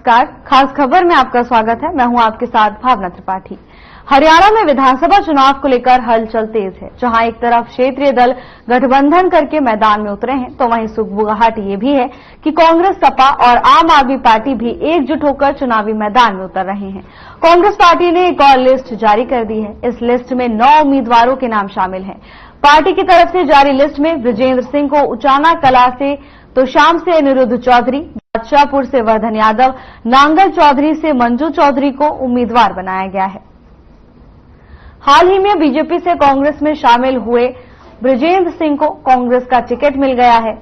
नमस्कार, खास खबर में आपका स्वागत है। मैं हूं आपके साथ भावना त्रिपाठी। हरियाणा में विधानसभा चुनाव को लेकर हलचल तेज है। जहां एक तरफ क्षेत्रीय दल गठबंधन करके मैदान में उतरे हैं, तो वहीं सुगबुगाहट ये भी है कि कांग्रेस, सपा और आम आदमी पार्टी भी एकजुट होकर चुनावी मैदान में उतर रहे हैं। कांग्रेस पार्टी ने एक और लिस्ट जारी कर दी है। इस लिस्ट में 9 उम्मीदवारों के नाम शामिल हैं। पार्टी की तरफ से जारी लिस्ट में बृजेंद्र सिंह को उचाना कला से, तो शाम से अनिरुद्ध चौधरी, बादशाहपुर से वर्धन यादव, नांगल चौधरी से मंजू चौधरी को उम्मीदवार बनाया गया है। हाल ही में बीजेपी से कांग्रेस में शामिल हुए बृजेंद्र सिंह को कांग्रेस का टिकट मिल गया है।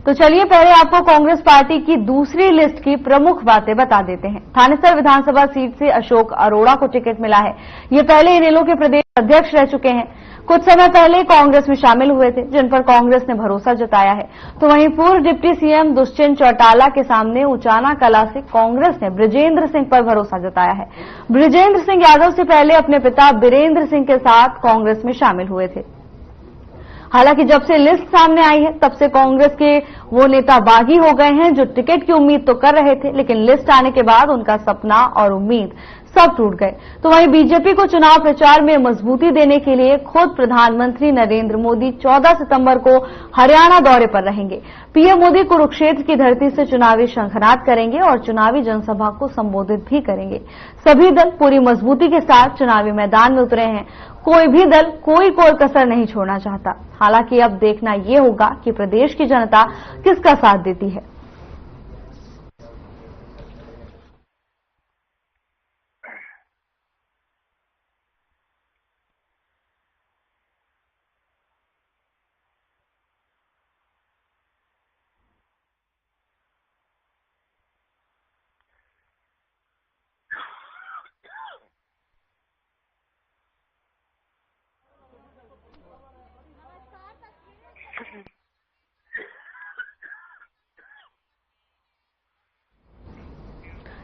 तो चलिए पहले आपको कांग्रेस पार्टी की दूसरी लिस्ट की प्रमुख बातें बता देते हैं। थानेसर विधानसभा सीट से अशोक अरोड़ा को टिकट मिला है। ये पहले इनेलो के प्रदेश अध्यक्ष रह चुके हैं। कुछ समय पहले कांग्रेस में शामिल हुए थे, जिन पर कांग्रेस ने भरोसा जताया है। तो वहीं पूर्व डिप्टी सीएम दुष्यंत चौटाला के सामने उचाना कला से कांग्रेस ने बृजेंद्र सिंह पर भरोसा जताया है। बृजेंद्र सिंह यादव से पहले अपने पिता बीरेंद्र सिंह के साथ कांग्रेस में शामिल हुए थे। हालांकि जब से लिस्ट सामने आई है, तब से कांग्रेस के वो नेता बागी हो गए हैं जो टिकट की उम्मीद तो कर रहे थे, लेकिन लिस्ट आने के बाद उनका सपना और उम्मीद सब टूट गए। तो वहीं बीजेपी को चुनाव प्रचार में मजबूती देने के लिए खुद प्रधानमंत्री नरेंद्र मोदी 14 सितंबर को हरियाणा दौरे पर रहेंगे। पीएम मोदी कुरुक्षेत्र की धरती से चुनावी शंखनाद करेंगे और चुनावी जनसभा को संबोधित भी करेंगे। सभी दल पूरी मजबूती के साथ चुनावी मैदान में उतरे हैं। कोई भी दल कोई कसर नहीं छोड़ना चाहता। हालांकि अब देखना ये होगा कि प्रदेश की जनता किसका साथ देती है।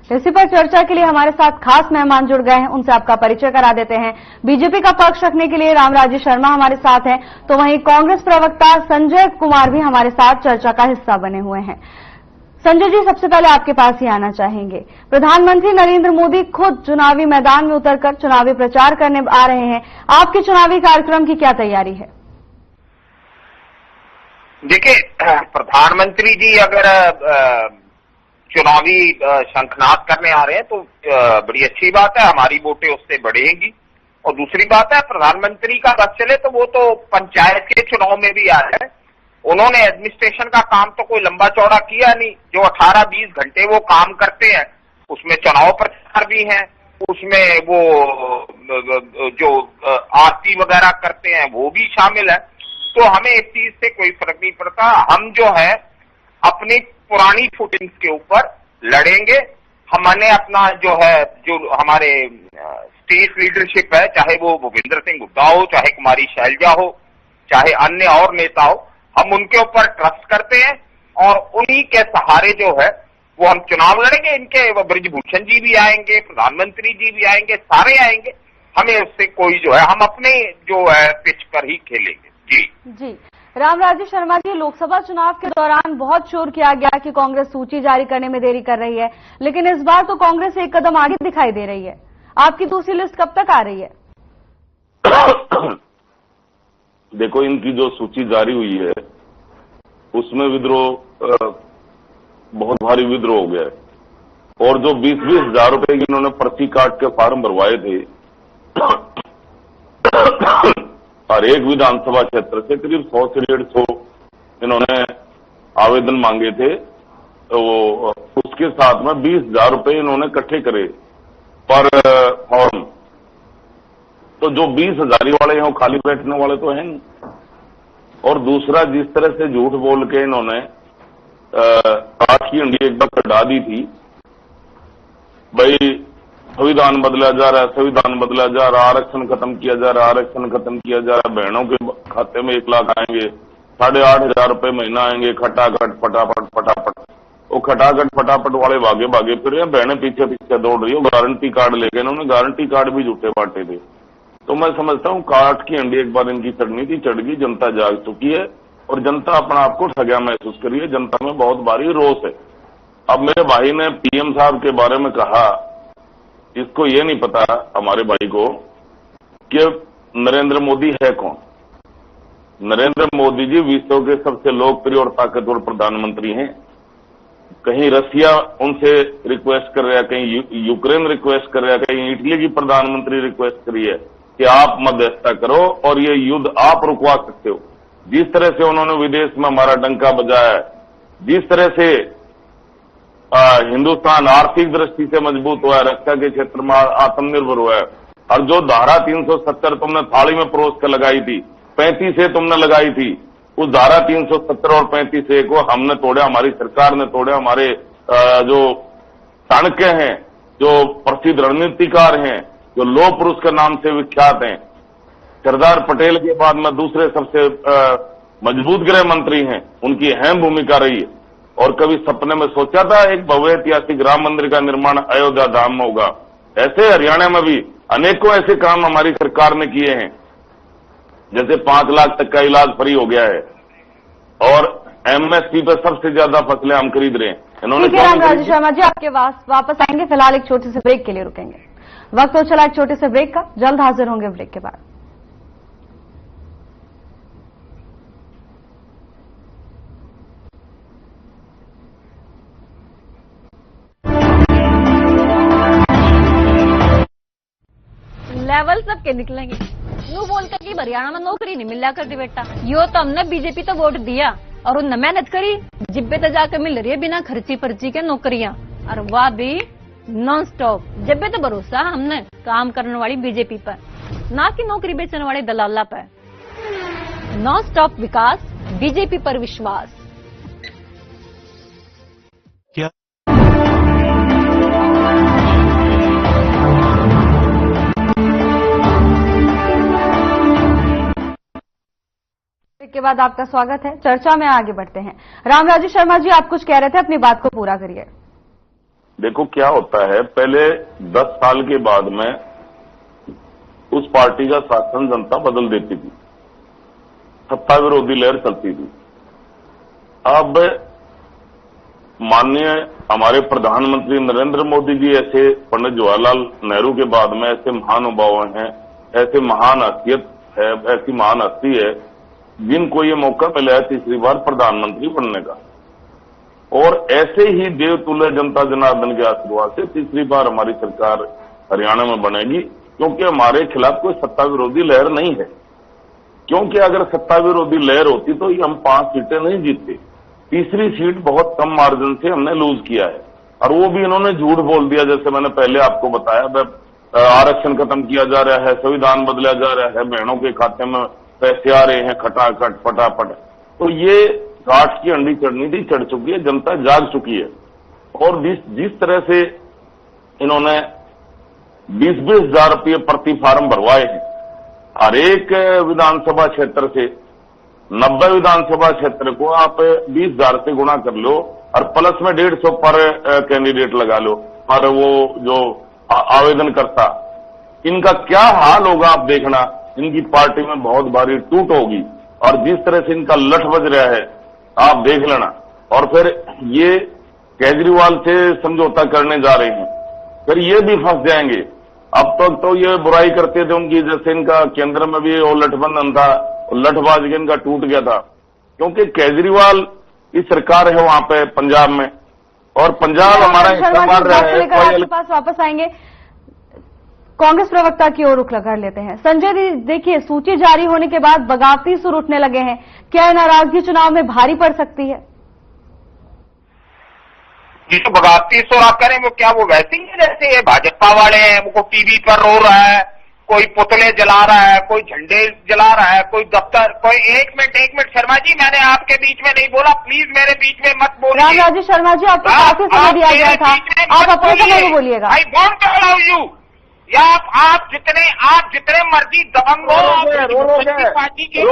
इसी पर चर्चा के लिए हमारे साथ खास मेहमान जुड़ गए हैं। उनसे आपका परिचय करा देते हैं। बीजेपी का पक्ष रखने के लिए रामराजी शर्मा हमारे साथ हैं, तो वहीं कांग्रेस प्रवक्ता संजय कुमार भी हमारे साथ चर्चा का हिस्सा बने हुए हैं। संजय जी, सबसे पहले आपके पास ही आना चाहेंगे। प्रधानमंत्री नरेंद्र मोदी खुद चुनावी मैदान में उतरकर चुनावी प्रचार करने आ रहे हैं। आपके चुनावी कार्यक्रम की क्या तैयारी है? देखिए, प्रधानमंत्री जी अगर चुनावी शंखनाद करने आ रहे हैं तो बड़ी अच्छी बात है, हमारी वोटें उससे बढ़ेंगी। और दूसरी बात है, प्रधानमंत्री का बस चले तो वो तो पंचायत के चुनाव में भी आए हैं। उन्होंने एडमिनिस्ट्रेशन का काम तो कोई लंबा चौड़ा किया नहीं। जो 18-20 घंटे वो काम करते हैं, उसमें चुनाव प्रचार भी है, उसमें वो जो आरती वगैरह करते हैं वो भी शामिल है। तो हमें इस चीज से कोई फर्क नहीं पड़ता। हम जो है अपनी पुरानी फुटिंग्स के ऊपर लड़ेंगे। हमने अपना जो है, जो हमारे स्टेट लीडरशिप है, चाहे वो भूपेंद्र सिंह हुड्डा हो, चाहे कुमारी शैलजा हो, चाहे अन्य और नेता हो, हम उनके ऊपर ट्रस्ट करते हैं और उन्हीं के सहारे जो है वो हम चुनाव लड़ेंगे। इनके ब्रजभूषण जी भी आएंगे, प्रधानमंत्री जी भी आएंगे, सारे आएंगे। हमें उससे कोई जो है, हम अपने जो है पिच पर ही खेलेंगे। जी रामराजी शर्मा जी, लोकसभा चुनाव के दौरान बहुत शोर किया गया कि कांग्रेस सूची जारी करने में देरी कर रही है, लेकिन इस बार तो कांग्रेस एक कदम आगे दिखाई दे रही है। आपकी दूसरी लिस्ट कब तक आ रही है? देखो, इनकी जो सूची जारी हुई है उसमें विद्रोह, बहुत भारी विद्रोह हो गया है। और जो 20-20 हजार रुपए की इन्होंने पर्ची काट के फार्म भरवाए थे और एक विधानसभा क्षेत्र से करीब 100 से 150 इन्होंने आवेदन मांगे थे, तो उसके साथ में 20,000 रुपए इन्होंने इकट्ठे करे पर फॉर्म। तो जो 20,000 वाले हैं वो खाली बैठने वाले तो हैं नहीं। और दूसरा, जिस तरह से झूठ बोल के इन्होंने काट की हंडी एक बार कटा दी थी, भाई संविधान बदला जा रहा है, संविधान बदला जा रहा है, आरक्षण खत्म किया जा रहा है, आरक्षण खत्म किया जा रहा है, बहनों के खाते में 1 लाख आएंगे, 8,500 रुपए महीना आएंगे, खटाखट फटाफट। वो खटाखट फटाफट वाले भागे फिर रहे हैं, बहनें पीछे दौड़ रही हो। गारंटी कार्ड लेके इन्होंने गारंटी कार्ड भी झूठे बांटे थे। तो मैं समझता हूं काट की हंडी एक बार इनकी चढ़नी थी, चढ़ गई, जनता जाग चुकी है। और जनता अपना आपको ठगा महसूस करी है। जनता में बहुत भारी रोष है। अब मेरे भाई ने पीएम साहब के बारे में कहा, इसको ये नहीं पता हमारे भाई को कि नरेंद्र मोदी है कौन। नरेंद्र मोदी जी विश्व के सबसे लोकप्रिय और ताकतवर प्रधानमंत्री हैं। कहीं रसिया उनसे रिक्वेस्ट कर रहा है, कहीं यूक्रेन रिक्वेस्ट कर रहा है, कहीं इटली की प्रधानमंत्री रिक्वेस्ट कर रही है कि आप मध्यस्थता करो और ये युद्ध आप रुकवा सकते हो। जिस तरह से उन्होंने विदेश में हमारा डंका बजाया है, जिस तरह से हिंदुस्तान आर्थिक दृष्टि से मजबूत हुआ है, रक्षा के क्षेत्र में आत्मनिर्भर हुआ है, और जो धारा 370 तुमने थाली में परोस कर लगाई थी, 35 तुमने लगाई थी, उस धारा 370 और 35 को हमने तोड़ा, हमारी सरकार ने तोड़ा। हमारे जो चाणक्य हैं, जो प्रसिद्ध रणनीतिकार हैं, जो लौह पुरुष के नाम से विख्यात हैं, सरदार पटेल के बाद में दूसरे सबसे मजबूत गृह मंत्री हैं, उनकी अहम भूमिका रही है। और कभी सपने में सोचा था एक भव्य ऐतिहासिक राम मंदिर का निर्माण अयोध्या धाम में होगा? ऐसे हरियाणा में भी अनेकों ऐसे काम हमारी सरकार ने किए हैं, जैसे 5 लाख तक का इलाज फ्री हो गया है, और एमएसपी पर सबसे ज्यादा फसलें हम खरीद रहे हैं। इन्होंने रामराजू शर्मा जी आपके वापस आएंगे, फिलहाल एक छोटे से ब्रेक के लिए रुकेंगे। वक्त हो चला एक छोटे से ब्रेक का, जल्द हाजिर होंगे ब्रेक के बाद। लेवल सबके निकलेंगे। यूं बोलते कि हरियाणा में नौकरी नहीं मिला करती बेटा, यो तो हमने बीजेपी तो वोट दिया और उनने मेहनत करी, जिब्बे तो जाकर मिल रही है बिना खर्ची पर्ची के नौकरियां, और वह भी नॉन स्टॉप। जब्बे तो भरोसा हमने काम करने वाली बीजेपी पर, ना कि नौकरी बेचने वाले दलाला पर। नॉन स्टॉप विकास, बीजेपी पर विश्वास। के बाद आपका स्वागत है। चर्चा में आगे बढ़ते हैं। रामराजू शर्मा जी, आप कुछ कह रहे थे, अपनी बात को पूरा करिए। देखो क्या होता है, पहले 10 साल के बाद में उस पार्टी का शासन जनता बदल देती थी, सत्ता विरोधी लहर चलती थी। अब माननीय हमारे प्रधानमंत्री नरेंद्र मोदी जी ऐसे, पंडित जवाहरलाल नेहरू के बाद में ऐसे महानुभाव हैं, ऐसे महान हस्तियत है, ऐसी महान हस्ती है जिनको ये मौका मिला है तीसरी बार प्रधानमंत्री बनने का। और ऐसे ही देवतुल्य जनता जनार्दन के आशीर्वाद से तीसरी बार हमारी सरकार हरियाणा में बनेगी, क्योंकि हमारे खिलाफ कोई सत्ता विरोधी लहर नहीं है। क्योंकि अगर सत्ता विरोधी लहर होती तो हम 5 सीटें नहीं जीतते। तीसरी सीट बहुत कम मार्जिन से हमने लूज किया है, और वो भी इन्होंने झूठ बोल दिया। जैसे मैंने पहले आपको बताया, आरक्षण खत्म किया जा रहा है, संविधान बदला जा रहा है, बहनों के खाते में पैसे आ रहे हैं खटाखट फटाफट। तो ये गाठ की अंडी चढ़नी थी, चढ़ चुकी है, जनता जाग चुकी है। और जिस तरह से इन्होंने 20-20 हजार रुपये प्रति फार्म भरवाए हैं, हर एक विधानसभा क्षेत्र से 90 विधानसभा क्षेत्र को आप 20,000 से गुणा कर लो, और प्लस में 150 पर कैंडिडेट लगा लो, पर वो जो आवेदन करता, इनका क्या हाल होगा आप देखना। इनकी पार्टी में बहुत भारी टूट होगी, और जिस तरह से इनका लठ बज रहा है आप देख लेना। और फिर ये केजरीवाल से समझौता करने जा रहे हैं, फिर ये भी फंस जाएंगे। अब तक तो ये बुराई करते थे उनकी, जैसे इनका केंद्र में भी वो लठबंधन था, लठबाज के इनका टूट गया था, क्योंकि केजरीवाल की सरकार है वहां पे पंजाब में, और पंजाब हमारा हिस्सा मान रहा है। पास वापस आएंगे, कांग्रेस प्रवक्ता की ओर रुख कर लेते हैं। संजय जी, देखिए सूची जारी होने के बाद बगावती सुर उठने लगे हैं, क्या यह नाराजगी चुनाव में भारी पड़ सकती है? जी, तो बगावती सुर आप करें वो क्या, वो वैसे ही है जैसे ये भाजपा वाले हैं, वो टीवी पर रो रहा है, कोई पुतले जला रहा है, कोई झंडे जला रहा है, कोई दफ्तर, कोई एक मिनट शर्मा जी, मैंने आपके बीच में नहीं बोला, प्लीज मेरे बीच में मत बोलिए। रामराजू शर्मा जी, आपको काफी समय दिया गया था, आप अपने समय में बोलिएगा। I want to allow you, या आप जितने मर्जी दबंग हो, पार्टी के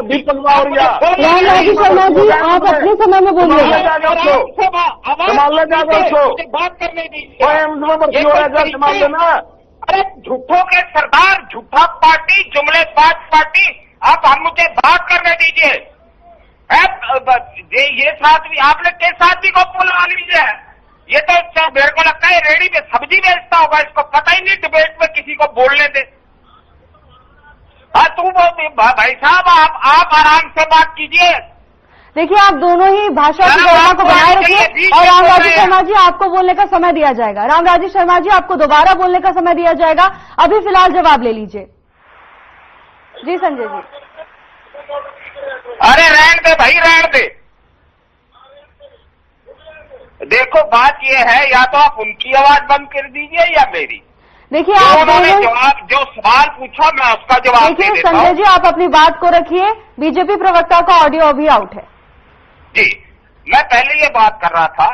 दीपक बावरिया रामराजू शर्मा जी, आप अपने समय में बोलिएगा। बात करने दीजिए। अरे झूठों के सरदार, झूठा पार्टी, जुमलेबाज पार्टी, आप हम मुझे बात करने दीजिए। ये साथ भी आपने के साथ भी को बोलवा लीजिए। ये तो मेरे को लगता है रेडी पे सब्जी बेचता होगा, इसको पता ही नहीं डिबेट में किसी को बोलने दे। हाँ तू भाई साहब आप आराम से बात कीजिए। देखिए, आप दोनों ही भाषा की गणना को बनाए रखिए और रामराजी शर्मा जी आपको बोलने का समय दिया जाएगा। रामराजी शर्मा जी आपको दोबारा बोलने का समय दिया जाएगा। अभी फिलहाल जवाब ले लीजिए। जी संजय जी। अरे रहने दे भाई, रहने दे। देखो बात ये है, या तो आप उनकी आवाज बंद कर दीजिए या मेरी। देखिए, आप उन्होंने जवाब जो सवाल पूछा मैं उसका जवाब दे देता हूं। संजय जी, आप अपनी बात को रखिए। बीजेपी प्रवक्ता का ऑडियो अभी आउट है। जी, मैं पहले ये बात कर रहा था,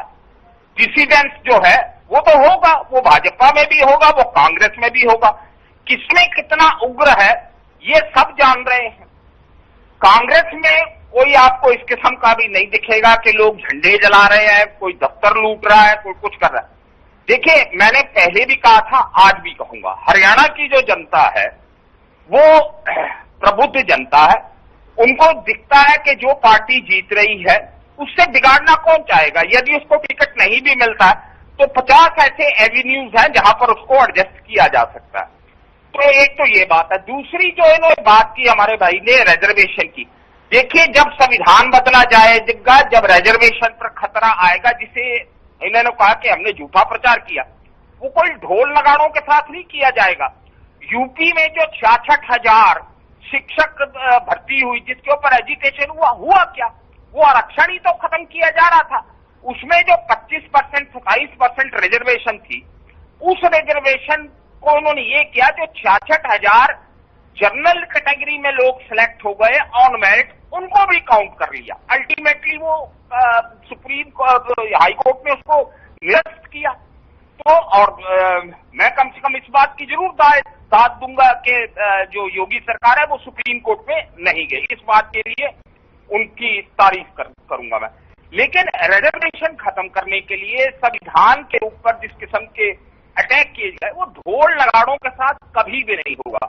डिसिडेंस जो है वो तो होगा, वो भाजपा में भी होगा, वो कांग्रेस में भी होगा। किसमें कितना उग्र है ये सब जान रहे हैं। कांग्रेस में कोई आपको इस किस्म का भी नहीं दिखेगा कि लोग झंडे जला रहे हैं, कोई दफ्तर लूट रहा है, कोई कुछ कर रहा है। देखिए, मैंने पहले भी कहा था, आज भी कहूंगा, हरियाणा की जो जनता है वो प्रबुद्ध जनता है। उनको दिखता है कि जो पार्टी जीत रही है उससे बिगाड़ना कौन चाहेगा। यदि उसको टिकट नहीं भी मिलता है तो 50 ऐसे एवेन्यूज हैं जहां पर उसको एडजस्ट किया जा सकता है। तो एक तो ये बात है। दूसरी जो इन्होंने बात की हमारे भाई ने रिजर्वेशन की, देखिए जब संविधान बदला जाएगा, जब रिजर्वेशन पर खतरा आएगा, जिसे इन्होंने कहा कि हमने झूठा प्रचार किया, वो कोई ढोल नगाड़ों के साथ नहीं किया जाएगा। यूपी में जो 66,000 शिक्षक भर्ती हुई, जिसके ऊपर एजुकेशन हुआ क्या? वो आरक्षण ही तो खत्म किया जा रहा था। उसमें जो 25%, 27% रिजर्वेशन थी, उस रिजर्वेशन को उन्होंने ये किया, जो 66,000 जनरल कैटेगरी में लोग सिलेक्ट हो गए ऑन मेरिट, उनको भी काउंट कर लिया। अल्टीमेटली वो हाई कोर्ट ने उसको निरस्त किया। तो और मैं कम से कम इस बात की जरूर दाद दूंगा कि जो योगी सरकार है वो सुप्रीम कोर्ट में नहीं गई। इस बात के लिए उनकी तारीफ करूंगा मैं। लेकिन रिजर्वेशन खत्म करने के लिए संविधान के ऊपर जिस किस्म के अटैक किए गए, वो ढोल नगाड़ों के साथ कभी भी नहीं होगा।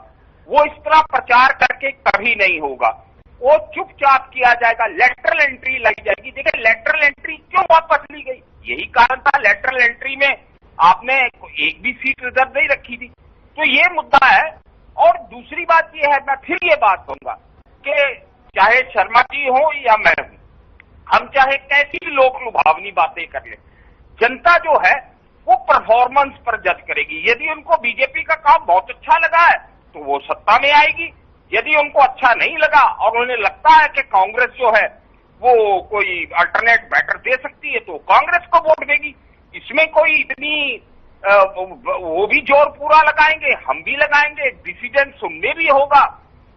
वो इस तरह प्रचार करके कभी नहीं होगा। वो चुपचाप किया जाएगा, लेटरल एंट्री लगी जाएगी। देखिए, लेटरल एंट्री क्यों वापस ली गई? यही कारण था। लेटरल एंट्री में आपने एक भी सीट रिजर्व नहीं रखी थी। तो ये मुद्दा है। और दूसरी बात ये है, मैं फिर ये बात कहूंगा कि चाहे शर्मा जी हो या मैं हूं, हम चाहे कैसी लोक लुभावनी बातें कर ले, जनता जो है वो परफॉर्मेंस पर जज करेगी। यदि उनको बीजेपी का काम बहुत अच्छा लगा है तो वो सत्ता में आएगी। यदि उनको अच्छा नहीं लगा और उन्हें लगता है कि कांग्रेस जो है वो कोई अल्टरनेट बेटर दे सकती है तो कांग्रेस को वोट देगी। इसमें कोई इतनी वो भी जोर पूरा लगाएंगे, हम भी लगाएंगे। डिसिडेंस उनमें भी होगा,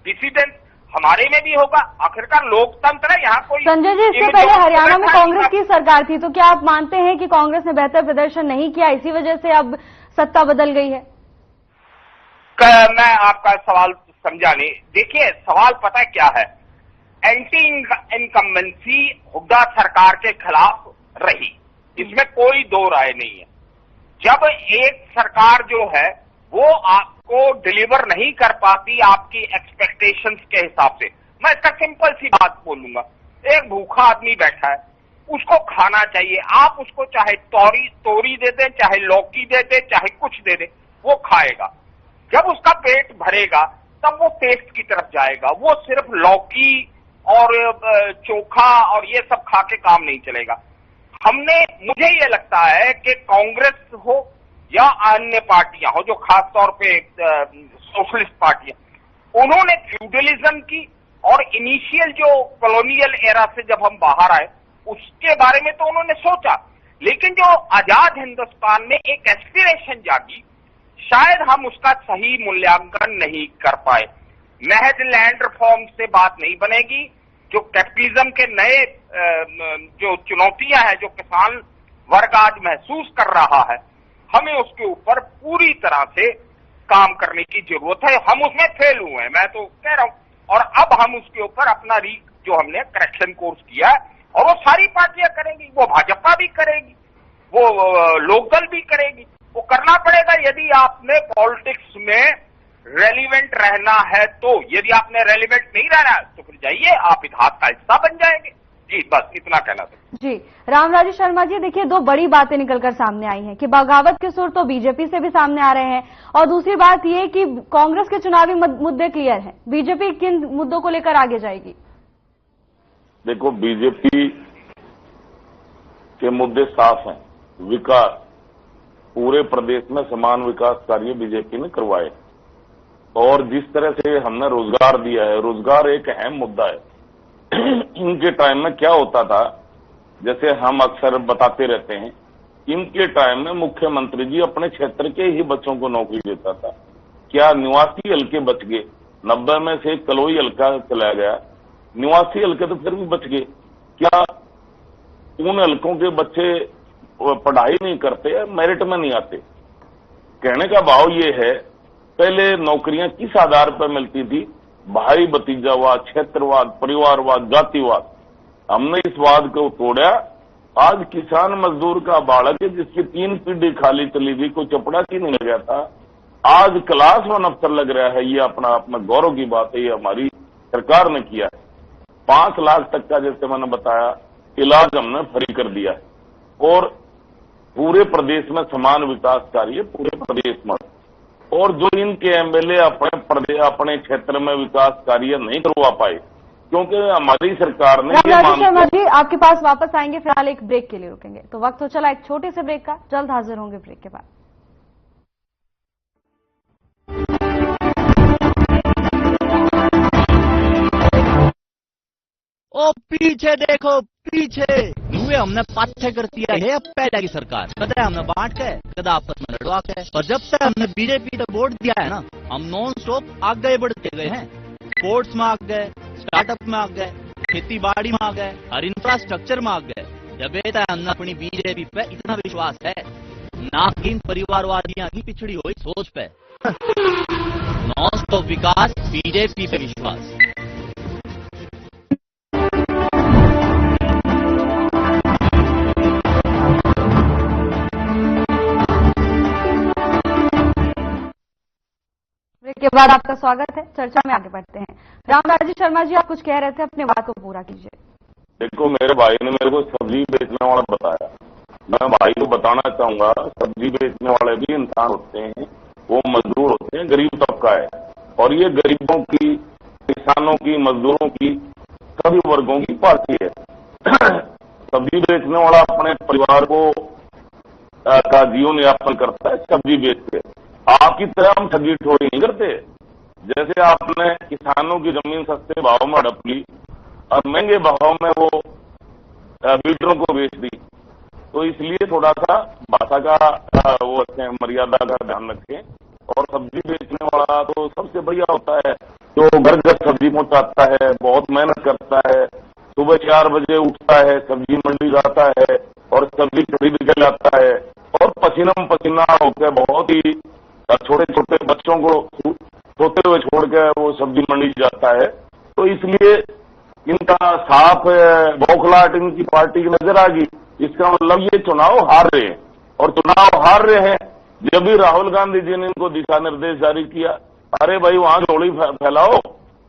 डिसिडेंस हमारे में भी होगा। आखिरकार लोकतंत्र है, यहाँ कोई। संजय जी, इससे पहले हरियाणा में कांग्रेस की सरकार थी, तो क्या आप मानते हैं कि कांग्रेस ने बेहतर प्रदर्शन नहीं किया, इसी वजह से अब सत्ता बदल गई है? मैं आपका सवाल समझा नहीं। देखिए, सवाल पता है क्या है? एंटी इनकम्बेंसी हुड्डा सरकार के खिलाफ रही, इसमें कोई दो राय नहीं है। जब एक सरकार जो है वो आपको डिलीवर नहीं कर पाती आपकी एक्सपेक्टेशंस के हिसाब से, मैं इसका सिंपल सी बात बोलूंगा। एक भूखा आदमी बैठा है, उसको खाना चाहिए, आप उसको चाहे तोरी दे दें, चाहे लौकी दे दें, चाहे कुछ दे दें, वो खाएगा। जब उसका पेट भरेगा तब वो टेस्ट की तरफ जाएगा। वो सिर्फ लौकी और चोखा और ये सब खा के काम नहीं चलेगा। मुझे ये लगता है कि कांग्रेस हो या अन्य पार्टियां हो, जो खास तौर पे सोशलिस्ट पार्टियां, उन्होंने फ्यूडलिज्म की और इनिशियल जो कॉलोनियल एरा से जब हम बाहर आए उसके बारे में तो उन्होंने सोचा। लेकिन जो आजाद हिंदुस्तान में एक एस्पिरेशन जागी, शायद हम उसका सही मूल्यांकन नहीं कर पाए। महज लैंड रिफॉर्म से बात नहीं बनेगी। जो कैपिटलिज्म के नए जो चुनौतियां हैं, जो किसान वर्ग आज महसूस कर रहा है, हमें उसके ऊपर पूरी तरह से काम करने की जरूरत है। हम उसमें फेल हुए हैं, मैं तो कह रहा हूं। और अब हम उसके ऊपर अपना जो हमने करेक्शन कोर्स किया है, और वो सारी पार्टियां करेंगी, वो भाजपा भी करेगी, वो लोकदल भी करेगी। वो करना पड़ेगा। यदि आपने पॉलिटिक्स में रेलिवेंट रहना है तो, यदि आपने रेलिवेंट नहीं रहना है तो फिर जाइए आप इतिहास का हिस्सा बन जाएंगे। जी बस इतना कहना था। जी रामराजू शर्मा जी, देखिए दो बड़ी बातें निकलकर सामने आई हैं कि बगावत के सुर तो बीजेपी से भी सामने आ रहे हैं, और दूसरी बात ये कि कांग्रेस के चुनावी मुद्दे क्लियर हैं। बीजेपी किन मुद्दों को लेकर आगे जाएगी? देखो, बीजेपी के मुद्दे साफ हैं। विकास, पूरे प्रदेश में समान विकास कार्य बीजेपी ने करवाए, और जिस तरह से हमने रोजगार दिया है, रोजगार एक अहम मुद्दा है। इनके टाइम में क्या होता था, जैसे हम अक्सर बताते रहते हैं, इनके टाइम में मुख्यमंत्री जी अपने क्षेत्र के ही बच्चों को नौकरी देता था। क्या निवासी हल्के बच गए? 90 में से कलोई हल्का चला गया, निवासी हल्के तो फिर भी बच गए। क्या उन हल्कों के बच्चे पढ़ाई नहीं करते, मेरिट में नहीं आते? कहने का भाव ये है, पहले नौकरियां किस आधार पर मिलती थी? भाई भतीजावाद, क्षेत्रवाद, परिवारवाद, जातिवाद। हमने इस वाद को तोड़ा। आज किसान मजदूर का बालक है जिसकी 3 पीढ़ी खाली चली गई, कोई चपड़ा की नहीं लगा था, आज क्लास 1 अफसर लग रहा है। ये अपना गौरव की बात है, ये हमारी सरकार ने किया है। 5 लाख तक का, जैसे मैंने बताया, इलाज हमने फ्री कर दिया है, और पूरे प्रदेश में समान विकास कार्य पूरे प्रदेश में। और जो इनके एमएलए अपने क्षेत्र में विकास कार्य नहीं करवा पाए, क्योंकि हमारी सरकार ने रामराजू शर्मा जी आपके पास वापस आएंगे, फिलहाल एक ब्रेक के लिए रुकेंगे। तो वक्त हो चला एक छोटे से ब्रेक का, जल्द हाजिर होंगे ब्रेक के बाद। ओ पीछे देखो, पीछे हुए हमने पाछे कर दिया है। अब पहले की सरकार कदा हमने बांट के, कदा आपस में लड़वा के, और जब तक हमने बीजेपी को वोट दिया है ना, हम नॉन स्टॉप आगे बढ़ते गए हैं। स्पोर्ट्स में आ गए, स्टार्टअप में आ गए, खेती बाड़ी में आ गए, और इंफ्रास्ट्रक्चर में आ गए। जब ये हमने अपनी बीजेपी पे इतना विश्वास है, ना कि इन परिवारवादियों की पिछड़ी हुई सोच पे। नॉन स्टॉप विकास, बीजेपी पे विश्वास। के बाद आपका स्वागत है। चर्चा में आगे बढ़ते हैं। रामराजू शर्मा जी, आप कुछ कह रहे थे, अपने बात को पूरा कीजिए। देखो, मेरे भाई ने मेरे को सब्जी बेचने वाला बताया, मैं भाई को बताना चाहूंगा, सब्जी बेचने वाले भी इंसान होते हैं, वो मजदूर होते हैं, गरीब तबका है, और ये गरीबों की, किसानों की, मजदूरों की, सभी वर्गों की पार्टी है। सब्जी बेचने वाला अपने परिवार को का जीवन यापन करता है सब्जी बेच के। आपकी तरह हम ठगी ठोरी नहीं करते। जैसे आपने किसानों की जमीन सस्ते भाव में हड़प ली और महंगे भाव में वो बिल्डरों को बेच दी, तो इसलिए थोड़ा सा भाषा का वो मर्यादा का ध्यान रखें। और सब्जी बेचने वाला तो सबसे बढ़िया होता है जो घर घर सब्जी पहुंचाता है, बहुत मेहनत करता है, सुबह 4 बजे उठता है, सब्जी मंडी जाता है और सब्जी खरीद के लाता है, और पसीना पसीना होकर बहुत ही छोटे छोटे बच्चों को सोते हुए छोड़ के वो सब्जी मंडी जाता है। तो इसलिए इनका साफ बौखलाहट इनकी पार्टी की नजर आ गई। इसका मतलब ये चुनाव हार रहे हैं, और चुनाव हार रहे हैं जब भी राहुल गांधी जी ने इनको दिशा निर्देश जारी किया, अरे भाई वहां झोली फैलाओ,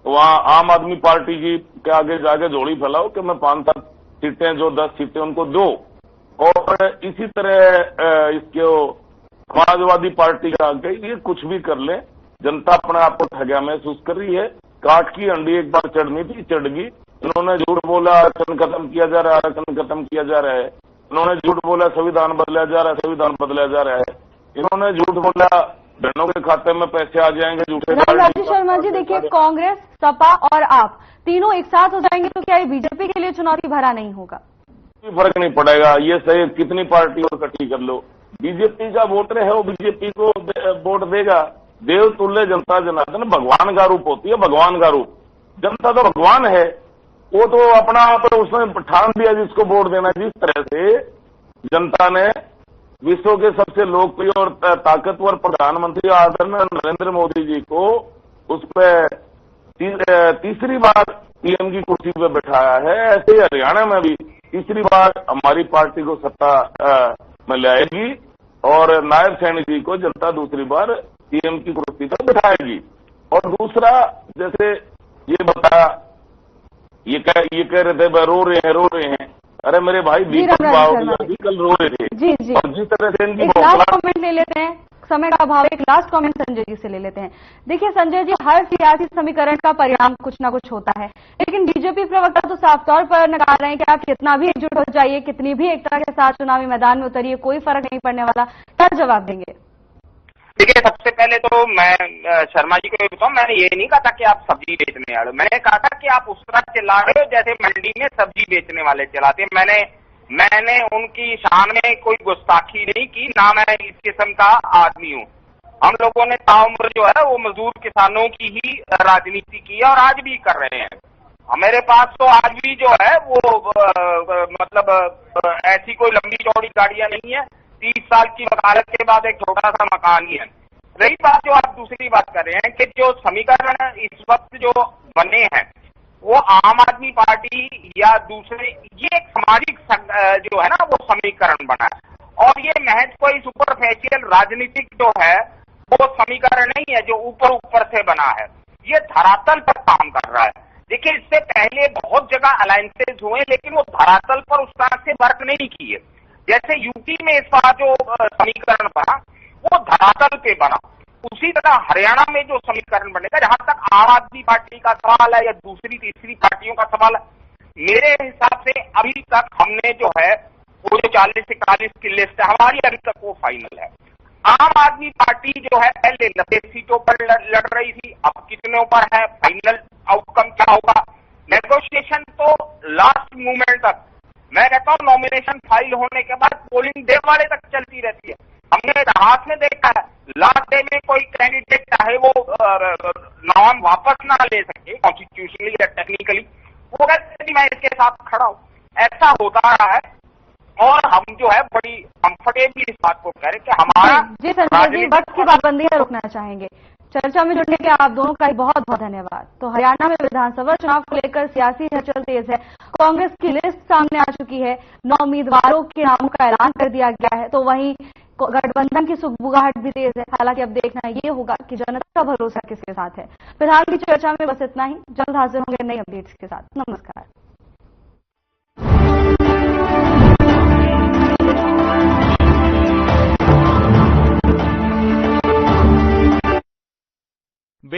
वहां आम आदमी पार्टी की के आगे जाके झोली फैलाओ कि मैं 5-7 सीटें, जो 10 सीटें उनको दो। और इसी तरह इसके समाजवादी पार्टी के आगे ये कुछ भी कर ले, जनता अपने आप को ठगा महसूस कर रही है। काठ की अंडी एक बार चढ़नी थी, चढ़ गई। इन्होंने झूठ बोला आरक्षण खत्म किया जा रहा है, आरक्षण खत्म किया जा रहा है। इन्होंने झूठ बोला संविधान बदला जा रहा है, संविधान बदला जा रहा है। इन्होंने झूठ बोला बहनों के खाते में पैसे आ जाएंगे, झूठे। रामराजू शर्मा जी, देखिए कांग्रेस, सपा और आप तीनों एक साथ हो जाएंगे तो क्या ये बीजेपी के लिए चुनौती भरा नहीं होगा? कोई फर्क नहीं पड़ेगा। ये सही, कितनी पार्टी और इकट्ठी कर लो, बीजेपी का वोटर है वो बीजेपी को वोट देगा। देव तुल्य जनता जनार्दन भगवान का रूप होती है, भगवान का रूप। जनता तो भगवान है, वो तो अपना आप उसने ठान दिया जिसको वोट देना। जिस तरह से जनता ने विश्व के सबसे लोकप्रिय और ताकतवर प्रधानमंत्री आदरणीय नरेंद्र मोदी जी को उस पर तीसरी बार पीएम की कुर्सी पे बैठाया है, ऐसे ही हरियाणा में भी तीसरी बार हमारी पार्टी को सत्ता में लाएगी, और नायब सैनी जी को जनता दूसरी बार पीएम की कुर्सी कुर्सी पर बिठाएगी। और दूसरा, जैसे ये बताया, ये कह रहे थे वह रो रहे हैं। अरे मेरे भाई, दीपक बावरिया भी कल रो रहे थे। जी जी, और जिस तरह से इनकी एक लास्ट कमेंट ले लेते हैं, समय का अभाव, एक लास्ट कमेंट संजय जी से ले लेते हैं। देखिए संजय जी, हर सियासी समीकरण का परिणाम कुछ ना कुछ होता है, लेकिन बीजेपी प्रवक्ता तो साफ तौर पर नकार रहे हैं कि आप कितना भी एकजुट हो जाइए, कितनी भी एकता के साथ चुनावी मैदान में उतरिए, कोई फर्क नहीं पड़ने वाला। क्या जवाब देंगे? देखिए, सबसे पहले तो मैं शर्मा जी को ये बताऊं, मैंने ये नहीं कहा था कि आप सब्जी बेचने वाले, मैंने कहा था कि आप उस तरह चिल्ला रहे हो जैसे मंडी में सब्जी बेचने वाले चिल्लाते हैं। मैंने उनकी शान में कोई गुस्ताखी नहीं की, ना मैं इस किस्म का आदमी हूँ। हम लोगों ने ताउम्र जो है वो मजदूर किसानों की ही राजनीति की है और आज भी कर रहे हैं। हमारे पास तो आज भी जो है वो मतलब ऐसी कोई लंबी चौड़ी गाड़ियां नहीं है। 30 साल की वकालत के बाद एक छोटा सा मकान ही है। रही बात जो आप दूसरी बात कर रहे हैं कि जो समीकरण इस वक्त जो बने हैं वो आम आदमी पार्टी या दूसरे, ये एक सामाजिक जो है ना वो समीकरण बना है और ये महज कोई सुपरफिशियल राजनीतिक जो है वो समीकरण नहीं है जो ऊपर ऊपर से बना है, ये धरातल पर काम कर रहा है। देखिए, इससे पहले बहुत जगह अलायंसेज हुए लेकिन वो धरातल पर उस तरह से वर्क नहीं किए। जैसे यूपी में इस बार जो समीकरण बना वो धरातल पे बना, उसी तरह हरियाणा में जो समीकरण बनेगा, जहां तक आम आदमी पार्टी का सवाल है या दूसरी तीसरी पार्टियों का सवाल है, मेरे हिसाब से अभी तक हमने जो है वो जो 40-41 की लिस्ट है हमारी, अभी तक वो फाइनल है। आम आदमी पार्टी जो है पहले 90 सीटों पर लड़ रही थी, अब कितनों पर है, फाइनल आउटकम क्या होगा। नेगोशिएशन तो लास्ट मोमेंट तक, मैं कहता हूँ नॉमिनेशन फाइल होने के बाद पोलिंग डे वाले तक चलती रहती है। हमने इतिहास में देखा है, लास्ट डे में कोई कैंडिडेट चाहे वो नाम वापस ना ले सके कॉन्स्टिट्यूशनली या टेक्निकली, वो कहते मैं इसके साथ खड़ा हूँ। ऐसा होता रहा है और हम जो है बड़ी कंफर्टेबली इस बात को कह रहे कि हमारा जी संजय जी, वक्त की पाबंदी है, रुकना चाहेंगे। चर्चा में जुड़ने के आप दोनों का बहुत बहुत धन्यवाद। तो हरियाणा में विधानसभा चुनाव को लेकर सियासी हलचल तेज है। कांग्रेस की लिस्ट सामने आ चुकी है, 9 उम्मीदवारों के नामों का ऐलान कर दिया गया है, तो वहीं गठबंधन की सुगबुगाहट भी तेज है। हालांकि अब देखना ये होगा कि जनता का भरोसा किसके साथ है। फिलहाल की चर्चा में बस इतना ही, जल्द हाजिर होंगे नई अपडेट्स के साथ। नमस्कार।